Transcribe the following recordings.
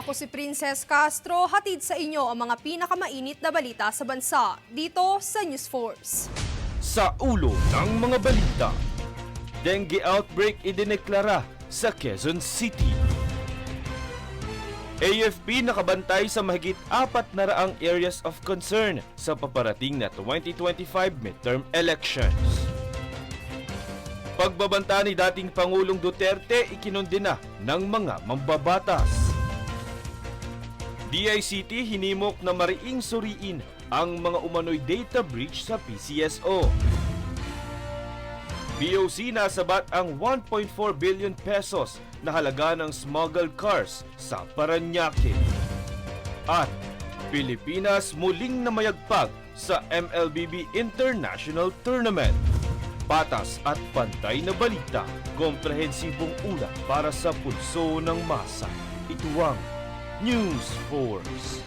Ako si Princess Castro, hatid sa inyo ang mga pinakamainit na balita sa bansa dito sa News Force. Sa ulo ng mga balita, dengue outbreak idineklara sa Quezon City. AFP nakabantay sa mahigit 400 areas of concern sa paparating na 2025 midterm elections. Pagbabanta ni dating Pangulong Duterte ikinundina ng mga mambabatas. DICT hinimok na mariing suriin ang mga umano'y data breach sa PCSO. BOC nasabat ang 1.4 billion pesos na halaga ng smuggled cars sa Parañaque. At Pilipinas muling namayagpag sa MLBB International Tournament. Patas at pantay na balita, komprehensibong ulat para sa pulso ng masa. Ito ang News Force.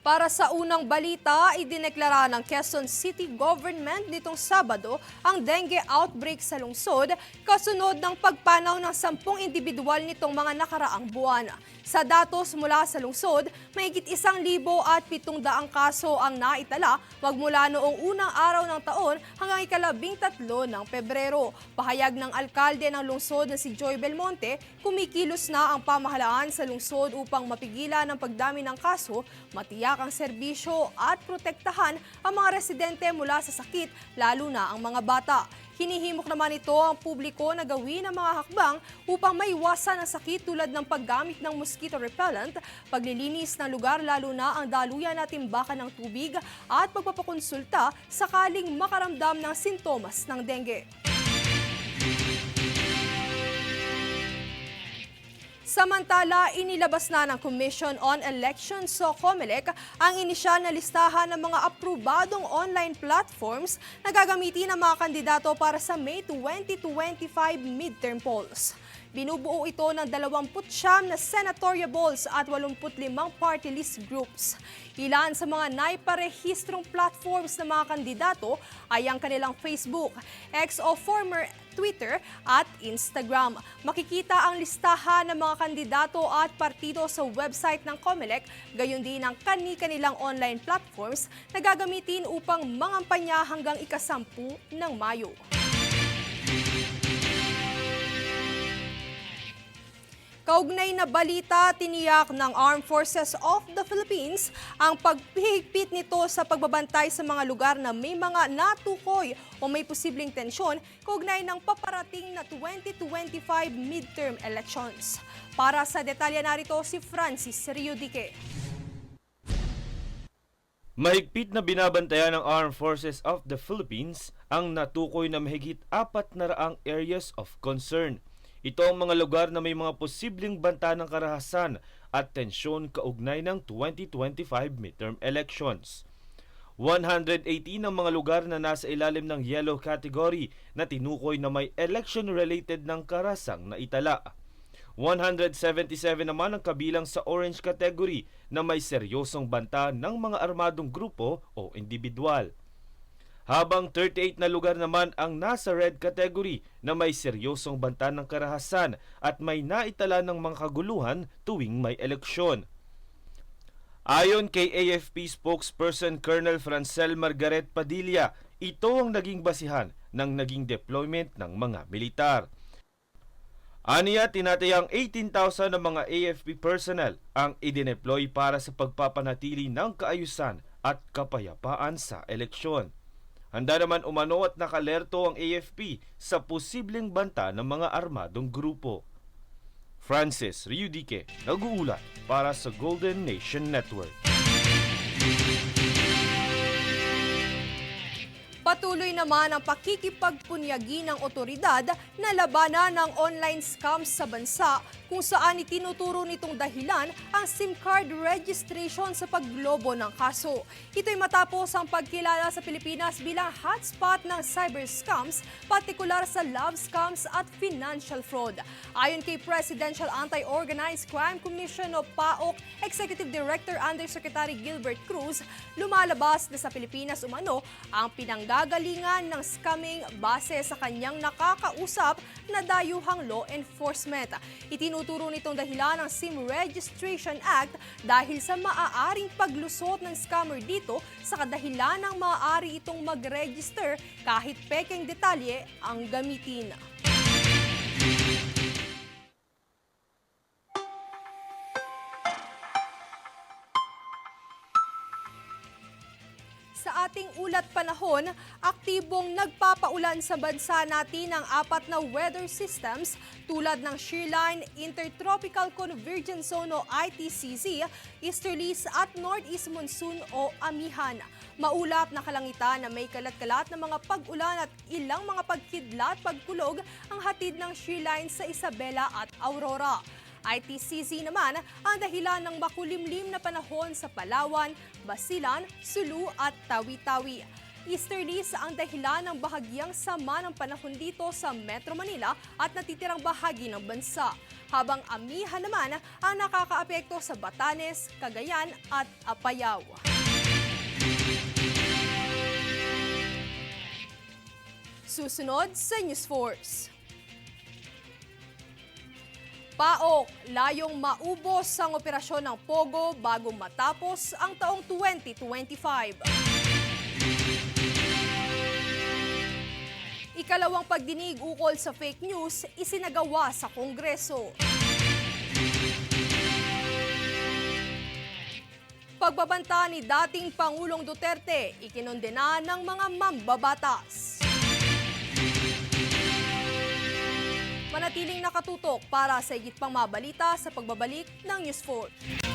Para sa unang balita, idineklara ng Quezon City Government nitong Sabado ang dengue outbreak sa lungsod kasunod ng pagpanaw ng 10 individual nitong mga nakaraang buwan. Sa datos mula sa lungsod, mahigit 1,700 kaso ang naitala magmula noong unang araw ng taon hanggang ika-13 ng Pebrero. Pahayag ng alkalde ng lungsod na si Joy Belmonte, kumikilos na ang pamahalaan sa lungsod upang mapigilan ang pagdami ng kaso, matiyak ang serbisyo at protektahan ang mga residente mula sa sakit, lalo na ang mga bata. Hinihimok naman ito ang publiko na gawin ang mga hakbang upang maiwasan ang sakit tulad ng paggamit ng mosquito repellent, paglilinis ng lugar lalo na ang daluyan at timbakan ng tubig at pagpapakonsulta sakaling makaramdam ng sintomas ng dengue. Samantala, inilabas na ng Commission on Elections o COMELEC ang inisyal na listahan ng mga aprobadong online platforms na gagamitin ng mga kandidato para sa May 2025 midterm polls. Binubuo ito ng 29 na senatoriables at 85 party list groups. Ilan sa mga naiparehistrong platforms ng mga kandidato ay ang kanilang Facebook, X o former Twitter at Instagram. Makikita ang listahan ng mga kandidato at partido sa website ng COMELEC, gayon din ang kani-kanilang online platforms na gagamitin upang mangampanya hanggang ika-10 ng Mayo. Kaugnay na balita, tiniyak ng Armed Forces of the Philippines ang pagpihigpit nito sa pagbabantay sa mga lugar na may mga natukoy o may posibleng tensyon kaugnay ng paparating na 2025 midterm elections. Para sa detalye narito si Francis Riudique. Mahigpit na binabantayan ng Armed Forces of the Philippines ang natukoy na mahigit 400 areas of concern. Ito ang mga lugar na may mga posibleng banta ng karahasan at tensyon kaugnay ng 2025 midterm elections. 118 ang mga lugar na nasa ilalim ng yellow category na tinukoy na may election-related ng karahasang naitala. 177 naman ang kabilang sa orange category na may seryosong banta ng mga armadong grupo o individual. Habang 38 na lugar naman ang nasa red category na may seryosong banta ng karahasan at may naitala ng mga kaguluhan tuwing may eleksyon. Ayon kay AFP spokesperson Colonel Francel Margaret Padilla, ito ang naging basihan ng naging deployment ng mga militar. Aniya, tinatayang 18,000 ng mga AFP personnel ang idineploy para sa pagpapanatili ng kaayusan at kapayapaan sa eleksyon. Handa naman umano at nakalerto ang AFP sa posibleng banta ng mga armadong grupo. Francis Riudique, nag-uulat para sa Golden Nation Network. Patuloy naman ang pakikipagpunyagi ng otoridad na labanan ng online scams sa bansa kung saan itinuturo nitong dahilan ang SIM card registration sa paglobo ng kaso. Ito'y matapos ang pagkilala sa Pilipinas bilang hotspot ng cyber scams, partikular sa love scams at financial fraud. Ayon kay Presidential Anti-Organized Crime Commission o PAOK Executive Director Undersecretary Gilbert Cruz, lumalabas na sa Pilipinas umano ang pinanggalingan pinanggagalingan ng scamming base sa kanyang nakakausap na dayuhang law enforcement. Itinuturo nitong dahilan ng SIM Registration Act dahil sa maaaring paglusot ng scammer dito sa kadahilan ng maaari itong mag-register kahit pekeng detalye ang gamitin. Sa ating ulat panahon, aktibong nagpapaulan sa bansa natin ang 4 na weather systems tulad ng Shearline, Intertropical Convergence Zone o ITCZ, Easterlies at Northeast Monsoon o Amihan. Maulap na kalangitan na may kalat-kalat na mga pag-ulan at ilang mga pagkidlat-pagkulog ang hatid ng Shearline sa Isabela at Aurora. ITCZ naman ang dahilan ng makulimlim na panahon sa Palawan, Basilan, Sulu at Tawi-Tawi. Easterlies ang dahilan ng bahagyang sama ng panahon dito sa Metro Manila at natitirang bahagi ng bansa. Habang Amihan naman ang nakakaapekto sa Batanes, Cagayan at Apayao. Susunod sa News Force. PAOK, layong maubos ang operasyon ng POGO bago matapos ang taong 2025. Ikalawang pagdinig ukol sa fake news isinagawa sa Kongreso. Pagbabanta ni dating Pangulong Duterte, ikinondena ng mga mambabatas. Manatiling nakatutok para sa higit pang mabalita sa pagbabalik ng News 4.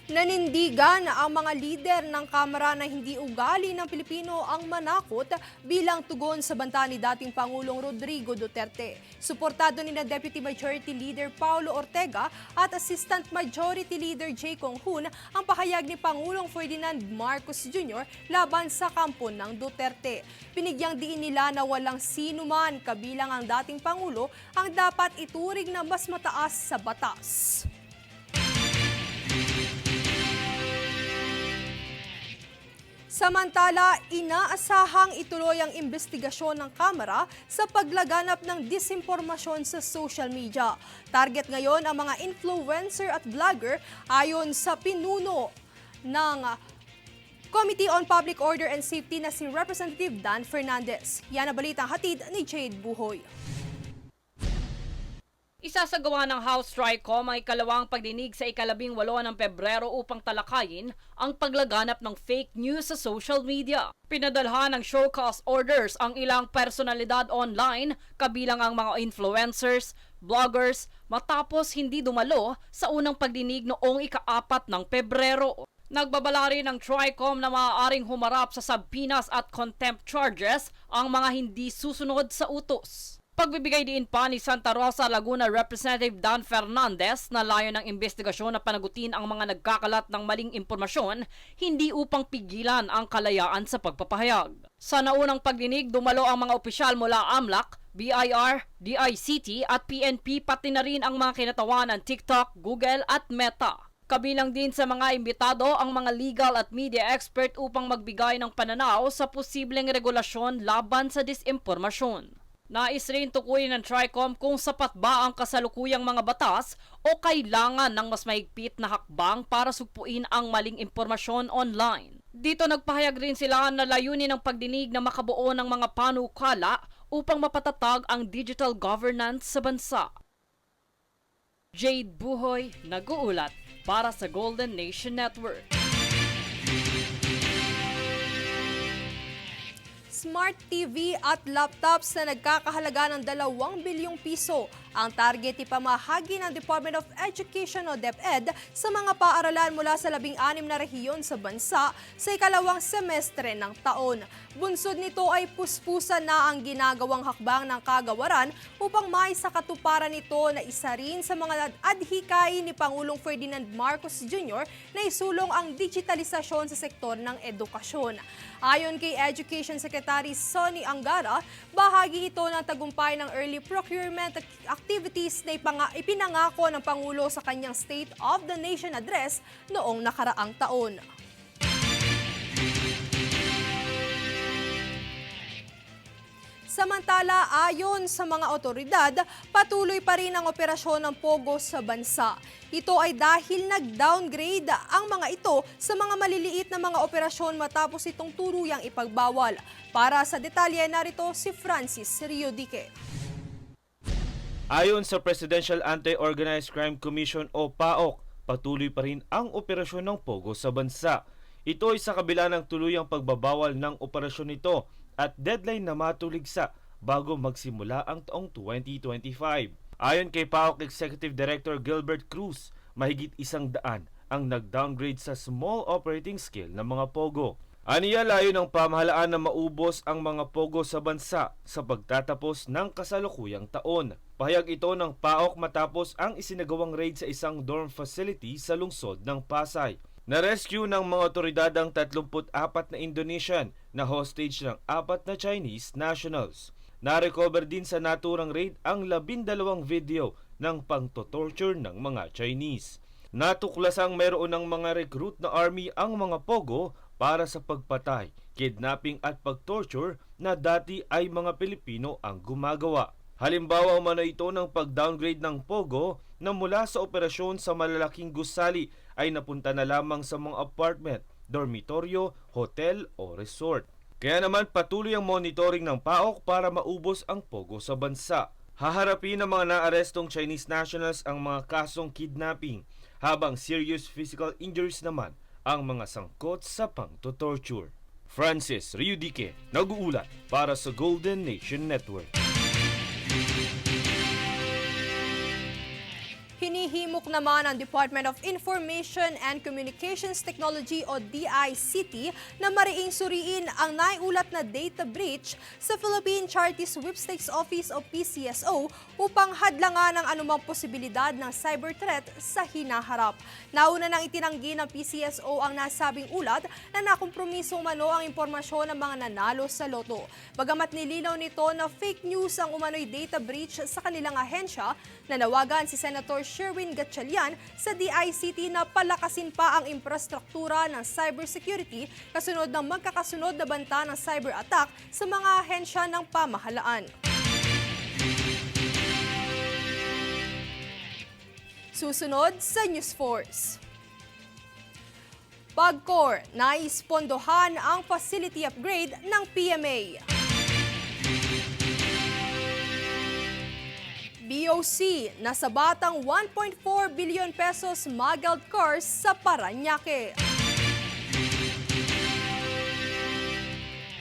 Nanindigan ang mga lider ng Kamara na hindi ugali ng Pilipino ang manakot bilang tugon sa banta ni dating Pangulong Rodrigo Duterte. Suportado ni na Deputy Majority Leader Paulo Ortega at Assistant Majority Leader Jay Conghun ang pahayag ni Pangulong Ferdinand Marcos Jr. laban sa kampo ng Duterte. Binigyang diin nila na walang sino man kabilang ang dating Pangulo ang dapat ituring na mas mataas sa batas. Samantala, inaasahang ituloy ang investigasyon ng Kamara sa paglaganap ng disinformasyon sa social media. Target ngayon ang mga influencer at vlogger ayon sa pinuno ng Committee on Public Order and Safety na si Representative Dan Fernandez. Yan ang balitang hatid ni Jade Buhoy. Isasagawa ng House TRICOM ang ikalawang pagdinig sa ika-18 ng Pebrero upang talakayin ang paglaganap ng fake news sa social media. Pinadalhan ng show cause orders ang ilang personalidad online, kabilang ang mga influencers, bloggers, matapos hindi dumalo sa unang pagdinig noong ika-4 ng Pebrero. Nagbabala rin ng TRICOM na maaaring humarap sa subpoenas at contempt charges ang mga hindi susunod sa utos. Pagbibigay diin pa ni Santa Rosa, Laguna Representative Dan Fernandez na layo ng investigasyon na panagutin ang mga nagkakalat ng maling impormasyon, hindi upang pigilan ang kalayaan sa pagpapahayag. Sa naunang pagdinig, dumalo ang mga opisyal mula AMLAC, BIR, DICT at PNP, pati na rin ang mga kinatawan ng TikTok, Google at Meta. Kabilang din sa mga imbitado ang mga legal at media expert upang magbigay ng pananaw sa posibleng regulasyon laban sa disinformasyon. Nais rin tukuyin ng TRICOM kung sapat ba ang kasalukuyang mga batas o kailangan ng mas mahigpit na hakbang para sugpuin ang maling impormasyon online. Dito nagpahayag rin sila na layunin ng pagdinig na makabuo ng mga panukala upang mapatatag ang digital governance sa bansa. Jade Buhoy, nag-uulat para sa Golden Nation Network. Smart TV at laptops na nagkakahalaga ng 2 bilyong piso ang target ipamahagi ng Department of Education o DepEd sa mga paaralan mula sa 16 na rehiyon sa bansa sa ikalawang semestre ng taon. Bunsod nito ay puspusan na ang ginagawang hakbang ng kagawaran upang maisakatuparan nito na isa rin sa mga adhikain ni Pangulong Ferdinand Marcos Jr. na isulong ang digitalisasyon sa sektor ng edukasyon. Ayon kay Education Secretary Sonny Angara, bahagi ito ng tagumpay ng early procurement activities na ipinangako ng Pangulo sa kanyang State of the Nation address noong nakaraang taon. Samantala, ayon sa mga otoridad, patuloy pa rin ang operasyon ng Pogo sa bansa. Ito ay dahil nag-downgrade ang mga ito sa mga maliliit na mga operasyon matapos itong turuyang ipagbawal. Para sa detalye, narito si Francis Riodique. Ayon sa Presidential Anti-Organized Crime Commission o PAOK, patuloy pa rin ang operasyon ng Pogo sa bansa. Ito ay sa kabila ng tuluyang pagbabawal ng operasyon nito at deadline na matuligsa bago magsimula ang taong 2025. Ayon kay PAOK Executive Director Gilbert Cruz, mahigit 100 ang nag-downgrade sa small operating scale ng mga Pogo. Aniya layo ng pamahalaan na maubos ang mga Pogo sa bansa sa pagtatapos ng kasalukuyang taon. Pahayag ito ng PAOK matapos ang isinagawang raid sa isang dorm facility sa lungsod ng Pasay. Na-rescue ng mga otoridad ang 34 na Indonesian na hostage ng 4 na Chinese nationals. Na-recover din sa naturang raid ang 12 video ng pangtotorture ng mga Chinese. Natuklasang mayroon ng mga recruit na army ang mga Pogo para sa pagpatay, kidnapping at pagtorture na dati ay mga Pilipino ang gumagawa. Halimbawa umano ito ng pag-downgrade ng Pogo na mula sa operasyon sa malalaking gusali ay napunta na lamang sa mga apartment, dormitoryo, hotel o resort. Kaya naman patuloy ang monitoring ng PAOK para maubos ang Pogo sa bansa. Haharapin ng mga naarestong Chinese nationals ang mga kasong kidnapping, habang serious physical injuries naman ang mga sangkot sa pang-torture. Francis Riodique, nag-uulat para sa Golden Nation Network. Hinihimok naman ang Department of Information and Communications Technology o DICT na mariing suriin ang naiulat na data breach sa Philippine Charity Sweepstakes Office o PCSO upang hadlangan ang anumang posibilidad ng cyber threat sa hinaharap. Nauna nang itinanggi ng PCSO ang nasabing ulat na nakompromiso umano ang impormasyon ng mga nanalo sa loto. Bagamat nilinaw nito na fake news ang umano'y data breach sa kanilang ahensya, nanawagan si Senator Sherwin Gatchalian sa DICT na palakasin pa ang infrastruktura ng cybersecurity kasunod ng magkakasunod na banta ng cyber attack sa mga ahensya ng pamahalaan. Susunod sa News Force. PAGCOR, nais pondohan ang facility upgrade ng PMA. BOC, nasa batang 1.4 billion pesos smuggled cars sa Parañaque.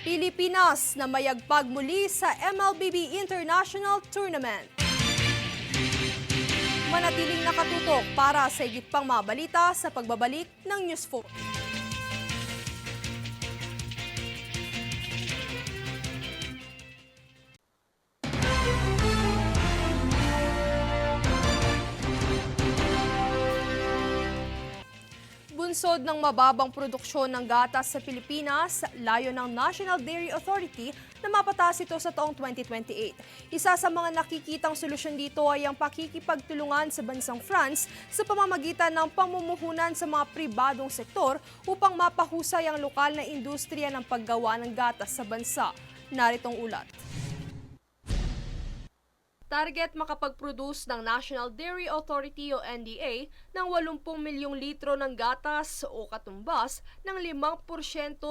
Pilipinas na mayagpag muli sa MLBB International Tournament. Manatiling nakatutok para sa higit pang mabalita sa pagbabalik ng News 4. Bunsod ng mababang produksyon ng gatas sa Pilipinas, layo ng National Dairy Authority na mapataas ito sa taong 2028. Isa sa mga nakikitang solusyon dito ay ang pakikipagtulungan sa bansang France sa pamamagitan ng pamumuhunan sa mga pribadong sektor upang mapahusay ang lokal na industriya ng paggawa ng gatas sa bansa. Naritong ulat. Target makapag-produce ng National Dairy Authority o NDA ng 80 milyong litro ng gatas o katumbas ng 5%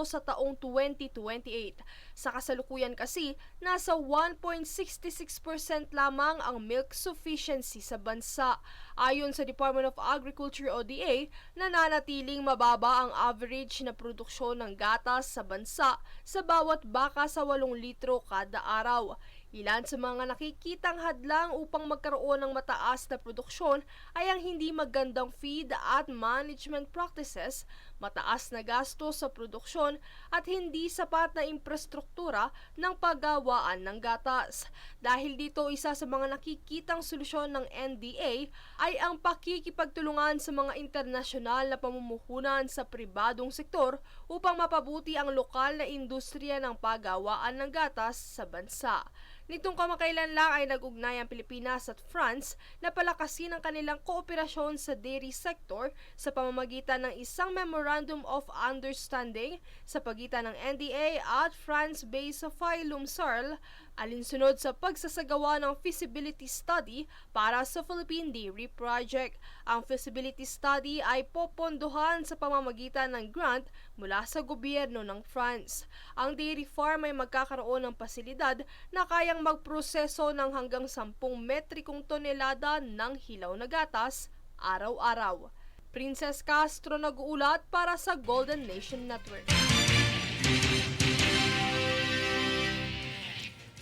sa taong 2028. Sa kasalukuyan kasi, nasa 1.66% lamang ang milk sufficiency sa bansa. Ayon sa Department of Agriculture o DA, nananatiling mababa ang average na produksyon ng gatas sa bansa sa bawat baka sa 8 litro kada araw. Ilan sa mga nakikitang hadlang upang magkaroon ng mataas na produksyon ay ang hindi magandang feed at management practices, mataas na gasto sa produksyon at hindi sapat na infrastruktura ng paggawaan ng gatas. Dahil dito, isa sa mga nakikitang solusyon ng NDA ay ang pakikipagtulungan sa mga internasyonal na pamumuhunan sa pribadong sektor upang mapabuti ang lokal na industriya ng paggawaan ng gatas sa bansa. Nitong kamakailan lang ay nag-ugnay ang Pilipinas at France na palakasin ang kanilang kooperasyon sa dairy sector sa pamamagitan ng isang Memorandum of Understanding sa pagitan ng NDA at France-based Phylum Sarl, alinsunod sa pagsasagawa ng feasibility study para sa Philippine Dairy Project. Ang feasibility study ay popondohan sa pamamagitan ng grant mula sa gobyerno ng France. Ang dairy farm ay magkakaroon ng pasilidad na kayang magproseso ng hanggang 10 metrikong tonelada ng hilaw na gatas araw-araw. Princess Castro nag-uulat para sa Golden Nation Network.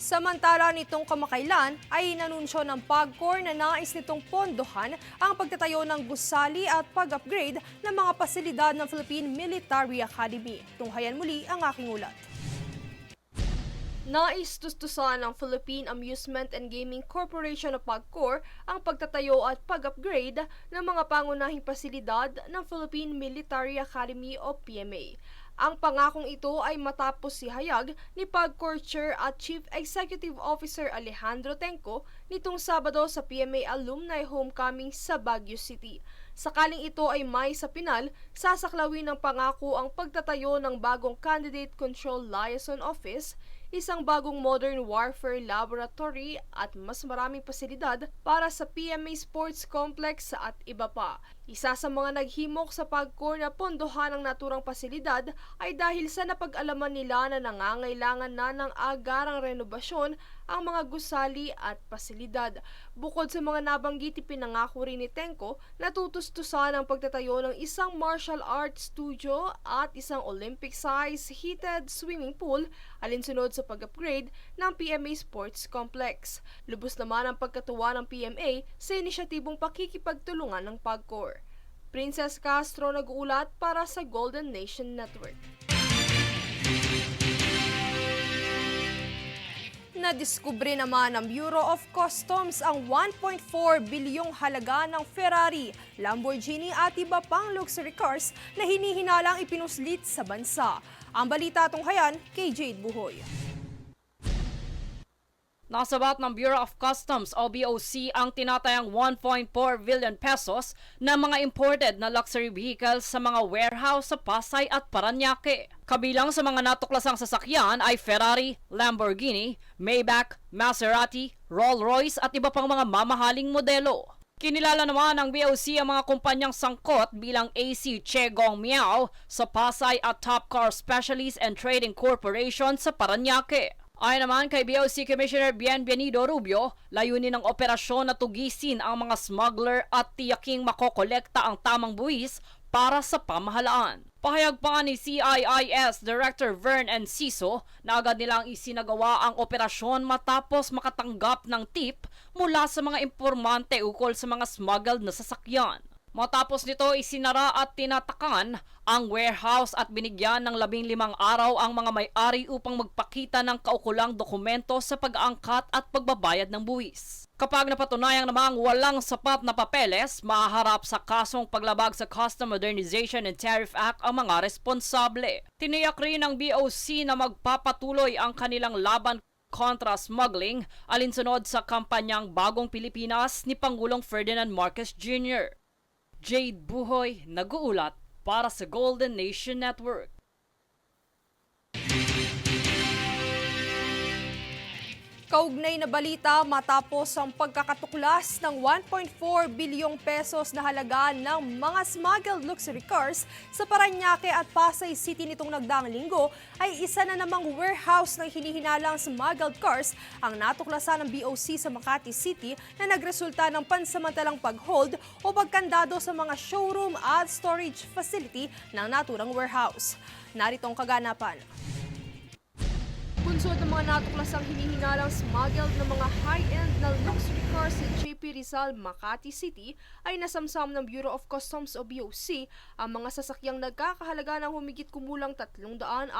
Samantala nitong kamakailan ay inanunsyo ng PAGCOR na nais nitong pondohan ang pagtatayo ng gusali at pag-upgrade ng mga pasilidad ng Philippine Military Academy. Tunghayan muli ang aking ulat. Nais tustusan ng Philippine Amusement and Gaming Corporation o PAGCOR ang pagtatayo at pag-upgrade ng mga pangunahing pasilidad ng Philippine Military Academy o PMA. Ang pangakong ito ay matapos si hayag ni PAGCOR Chair at Chief Executive Officer Alejandro Tenco nitong Sabado sa PMA Alumni Homecoming sa Baguio City. Sakaling ito ay may sa pinal, sasaklawin ng pangako ang pagtatayo ng bagong Candidate Control Liaison Office, isang bagong modern warfare laboratory at mas maraming pasilidad para sa PMA Sports Complex at iba pa. Isa sa mga naghimok sa PAGCOR na pondohan ng naturang pasilidad ay dahil sa napag-alaman nila na nangangailangan na ng agarang renovasyon ang mga gusali at pasilidad. Bukod sa mga nabanggit, pinangako rin ni Tenco na tutustusan ang pagtatayo ng isang martial arts studio at isang Olympic-size heated swimming pool alinsunod sa pag-upgrade ng PMA Sports Complex. Lubos naman ang pagkatuwa ng PMA sa inisyatibong pakikipagtulungan ng PAGCOR. Princess Castro nag-uulat para sa Golden Nation Network. Nadiskubre naman ng Bureau of Customs ang 1.4 bilyong halaga ng Ferrari, Lamborghini at iba pang luxury cars na hinihinalang ipinuslit sa bansa. Ang balita tunghayan kay Jade Buhoy. Nasabat ng Bureau of Customs o BOC ang tinatayang 1.4 billion pesos na mga imported na luxury vehicles sa mga warehouse sa Pasay at Parañaque. Kabilang sa mga natuklasang sasakyan ay Ferrari, Lamborghini, Maybach, Maserati, Rolls-Royce at iba pang mga mamahaling modelo. Kinilala naman ng BOC ang mga kumpanyang sangkot bilang AC Che Gong Miao sa Pasay at Top Car Specialist and Trading Corporation sa Parañaque. Ayon naman kay BOC Commissioner Bienvenido Rubio, layunin ng operasyon na tugisin ang mga smuggler at tiyaking makokolekta ang tamang buwis para sa pamahalaan. Pahayag pa ni CIIS Director Vern Enciso na agad nilang isinagawa ang operasyon matapos makatanggap ng tip mula sa mga impormante ukol sa mga smuggled na sasakyan. Matapos nito, isinara at tinatakan ang warehouse at binigyan ng 15 araw ang mga may-ari upang magpakita ng kaukulang dokumento sa pag-aangkat at pagbabayad ng buwis. Kapag napatunayang namang walang sapat na papeles, mahaharap sa kasong paglabag sa Custom Modernization and Tariff Act ang mga responsable. Tiniyak rin ng BOC na magpapatuloy ang kanilang laban kontra smuggling alinsunod sa kampanyang Bagong Pilipinas ni Pangulong Ferdinand Marcos Jr. Jade Buhoy, nag-uulat para sa Golden Nation Network. Kaugnay na balita matapos ang pagkakatuklas ng 1.4 bilyong pesos na halaga ng mga smuggled luxury cars sa Parañaque at Pasay City nitong nagdaang linggo, ay isa na namang warehouse ng hinihinalang smuggled cars ang natuklasan ng BOC sa Makati City na nagresulta ng pansamantalang pag-hold o pagkandado sa mga showroom at storage facility ng naturang warehouse. Narito ang kaganapan. Bunsod ng mga natuklasang hinihinalang smuggled ng mga high-end na luxury cars sa JP Rizal, Makati City ay nasamsam ng Bureau of Customs o BOC ang mga sasakyang nagkakahalaga ng humigit kumulang 370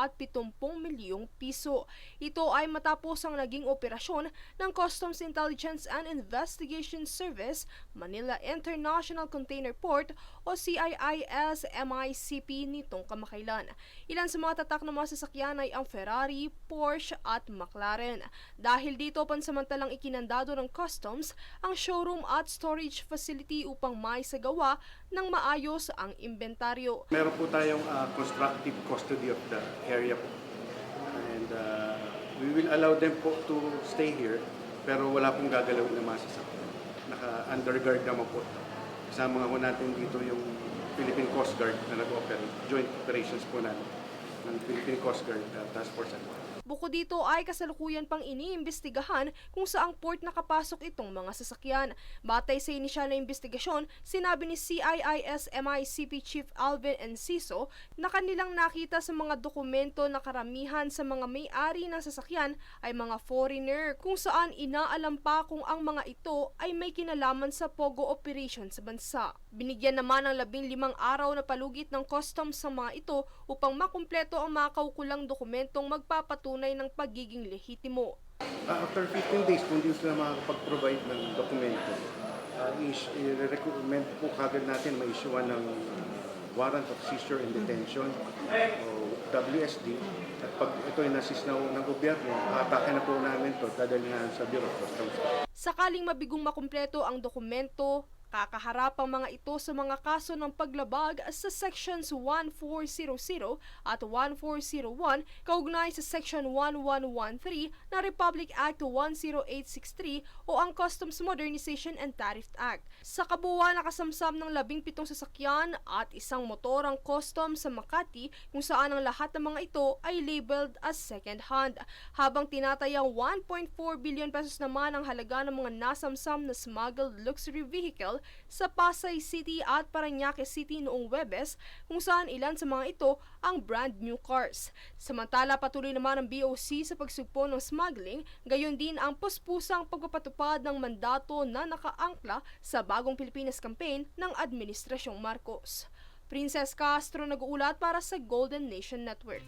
milyong piso. Ito ay matapos ang naging operasyon ng Customs Intelligence and Investigation Service, Manila International Container Port o CIIS-MICP nitong kamakailan. Ilan sa mga tatak ng mga sasakyan ay ang Ferrari, Porsche at McLaren. Dahil dito pansamantalang ikinandado ng customs ang showroom at storage facility upang maisagawa ng maayos ang inventaryo. Meron po tayong constructive custody of the area po. And we will allow them po to stay here pero wala pong gagalawin na mga sasakyan. Naka-underguard naman po. Kasama nga po natin dito yung Philippine Coast Guard na nag-operate. Joint operations po natin ng Philippine Coast Guard Task Force. Bukod dito ay kasalukuyan pang iniimbestigahan kung saang port nakapasok itong mga sasakyan. Batay sa inisyal na investigasyon, sinabi ni CIIS-MICP Chief Alvin Enciso na kanilang nakita sa mga dokumento na karamihan sa mga may-ari ng sasakyan ay mga foreigner kung saan inaalam pa kung ang mga ito ay may kinalaman sa POGO operation sa bansa. Binigyan naman ng 15 araw na palugit ng customs sa mga ito upang makumpleto ang mga kaukulang dokumentong magpapatunay ng pagiging lehitimo. After 15 days, kung hindi sila makakapag-provide ng dokumento, i-recommend po kagad natin ma-issuean ng warrant of seizure and detention o WSD. At pag ito ay nasis na ng gobyerno, atake na po namin ito, dadalhin na sa Bureau of Customs. Sakaling mabigong makumpleto ang dokumento, kakaharap ang mga ito sa mga kaso ng paglabag sa Sections 1400 at 1401 kaugnay sa Section 1113 ng Republic Act 10863 o ang Customs Modernization and Tariff Act. Sa kabuuan nakasamsam ng 17 sasakyan at isang motor ang customs sa Makati kung saan ang lahat ng mga ito ay labeled as second-hand. Habang tinatayang 1.4 billion pesos naman ang halaga ng mga nasamsam na smuggled luxury vehicle sa Pasay City at Parañaque City noong Huwebes kung saan ilan sa mga ito ang brand new cars. Samantala patuloy naman ang BOC sa pagsugpo ng smuggling, gayon din ang puspusang pagpapatupad ng mandato na nakaangkla sa Bagong Pilipinas campaign ng Administrasyong Marcos. Princess Castro nag-uulat para sa Golden Nation Network.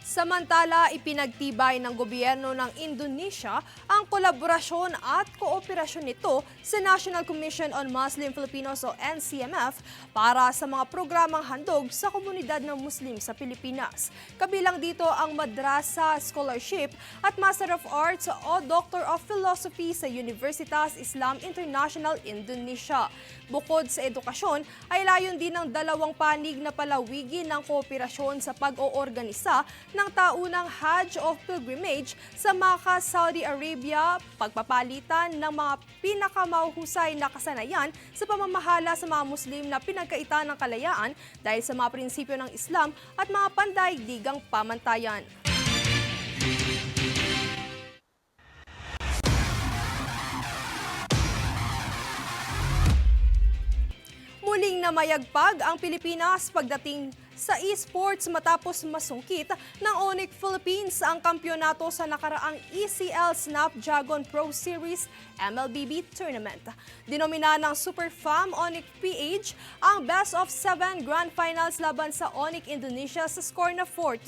Samantala, ipinagtibay ng gobyerno ng Indonesia ang kolaborasyon at kooperasyon nito sa National Commission on Muslim Filipinos o NCMF para sa mga programang handog sa komunidad ng Muslim sa Pilipinas. Kabilang dito ang Madrasa Scholarship at Master of Arts o Doctor of Philosophy sa Universitas Islam International Indonesia. Bukod sa edukasyon, ay layon din ng dalawang panig na palawigin ng kooperasyon sa pag-oorganisa ng taunang Hajj of Pilgrimage sa Makkah, Saudi Arabia, pagpapalitan ng mga pinakamahusay na kasanayan sa pamamahala sa mga Muslim na pinagkaitan ng kalayaan dahil sa mga prinsipyo ng Islam at mga pandaigdigang pamantayan. Muling namayagpag ang Pilipinas pagdating sa esports matapos masungkit ng Onyx Philippines ang kampyonato sa nakaraang ECL Snapdragon Pro Series MLBB Tournament. Dinomina ng Super Fam Onyx PH ang Best of 7 Grand Finals laban sa Onyx Indonesia sa score na 4-0.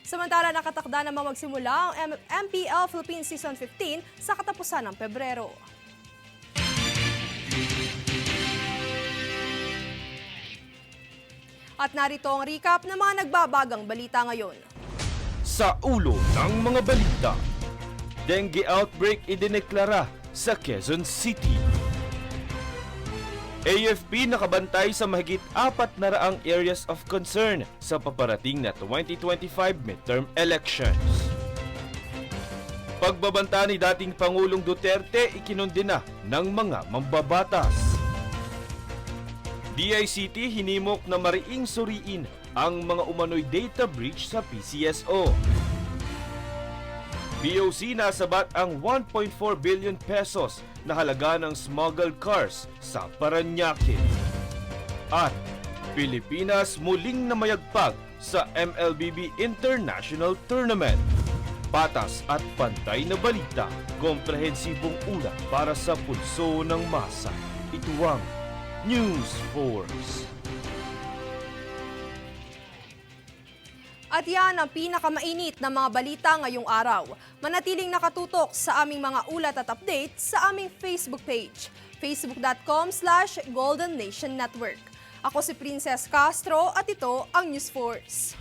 Samantala nakatakda namang magsimula ang MPL Philippines Season 15 sa katapusan ng Pebrero. At narito ang recap ng mga nagbabagang balita ngayon. Sa ulo ng mga balita, dengue outbreak idineklara sa Quezon City. AFP nakabantay sa mahigit 400 areas of concern sa paparating na 2025 midterm elections. Pagbabanta ni dating Pangulong Duterte ikinundina ng mga mambabatas. DICT hinimok na mariing suriin ang mga umano'y data breach sa PCSO. BOC nasabat ang 1.4 billion pesos na halaga ng smuggled cars sa Parañaque. At Pilipinas muling namayagpag sa MLBB International Tournament. Patas at pantay na balita, komprehensibong ulat para sa pulso ng masa. Ito ang News Force. At yan ang pinakamainit na mga balita ngayong araw. Manatiling nakatutok sa aming mga ulat at update sa aming Facebook page, facebook.com/Golden Nation Network. Ako si Princess Castro at ito ang News Force.